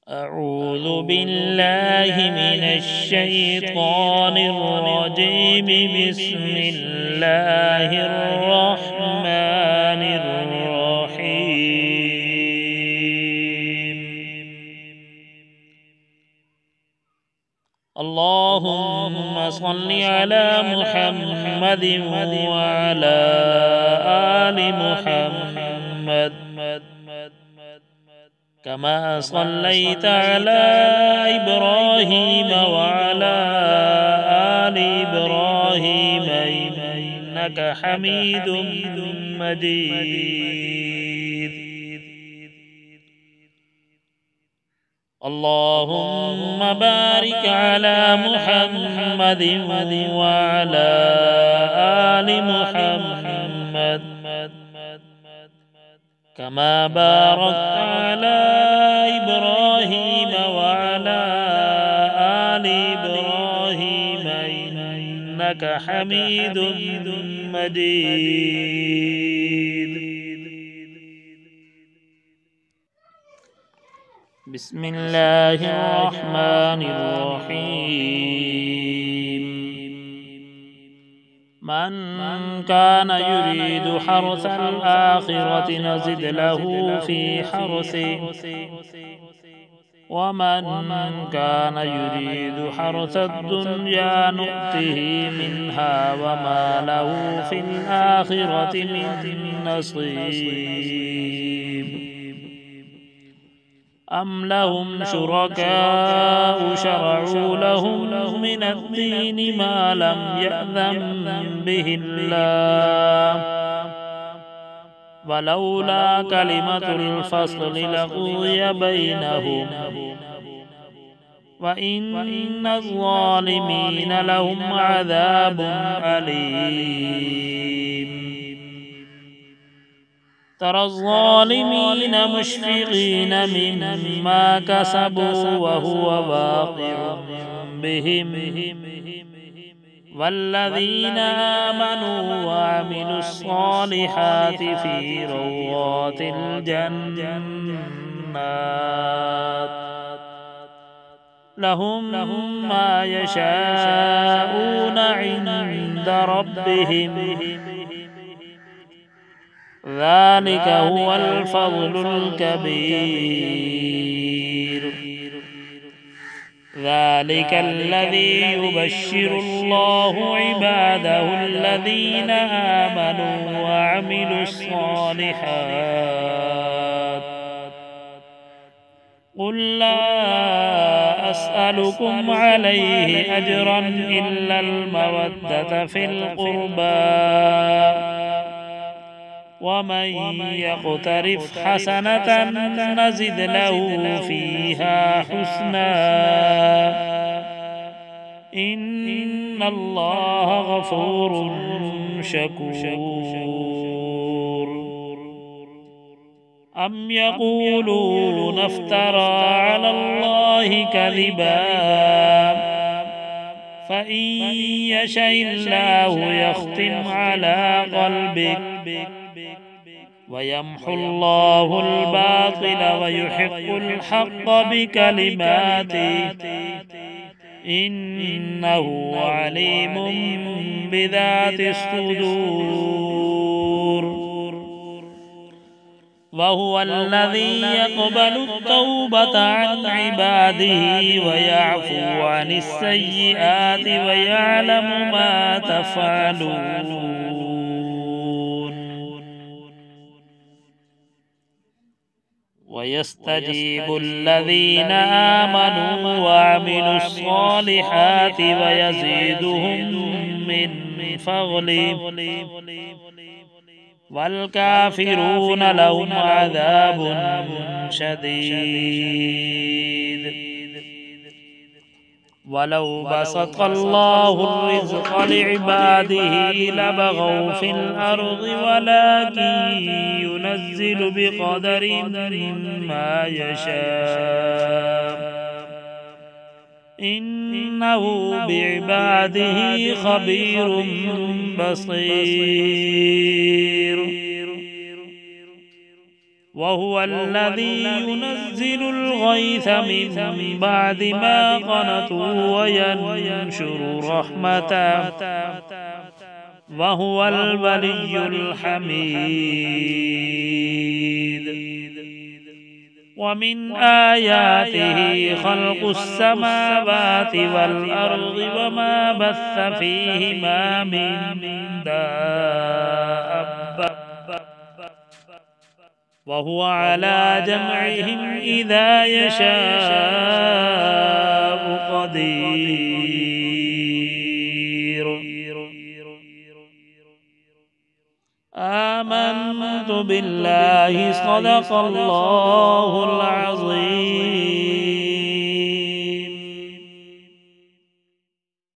أعوذ بالله من الشيطان الرجيم. بسم الله الرحمن الرحيم. اللهم صل على محمد وعلى آل محمد كما صليت على إبراهيم وعلى آل إبراهيم إنك حميد مجيد. اللهم بارك على محمد وعلى آل محمد كما باركت على إبراهيم وعلى آل إبراهيم إنك حميد مجيد. بسم الله الرحمن الرحيم. من كان يريد حرث الآخرة نزد له في حرثه ومن كان يريد حرث الدنيا نؤته منها وما له في الآخرة من نصيب. أم لهم شركاء شرعوا لهم من الدين ما لم يأذن به الله ولولا كلمة الفصل لقضي بينهم وإن الظالمين لهم عذاب أليم. ترى الظالمين مشفقين مما كسبوا وهو واقع بهم والذين آمنوا وعملوا الصالحات في روضات الجنات لهم ما يشاءون عند ربهم ذلك هو الفضل الكبير. ذلك الذي يبشر الله عباده الذين آمنوا وعملوا الصالحات. قل لا أسألكم عليه أجرا إلا المودة في القربى ومن يقترف حسنة نزد له فيها حسنا إن الله غفور شكور. أم يقولون افترى على الله كذبا فإن يشاء الله يختم على قلبك ويمحو الله الباطل ويحق الحق بكلماته إنه عليم بذات الصدور. وهو الذي يقبل التوبة عن عباده ويعفو عن السيئات ويعلم ما تفعلون. ويستجيب الذين آمنوا وعملوا الصالحات ويزيدهم من فضله والكافرون لهم عذاب شديد. ولو بسط الله الرزق لعباده لبغوا في الأرض ولكن ينزل بقدر ما يشاء إنه بعباده خبير بصير. وهو الذي ينزل الغيث من بعد ما قنطوا وينشر رحمته وهو الولي الحميد. ومن آياته خلق السماوات والأرض وما بث فيهما من دابة وهو على جمعهم إذا يشاء قدير. آمنت بالله صدق الله العظيم.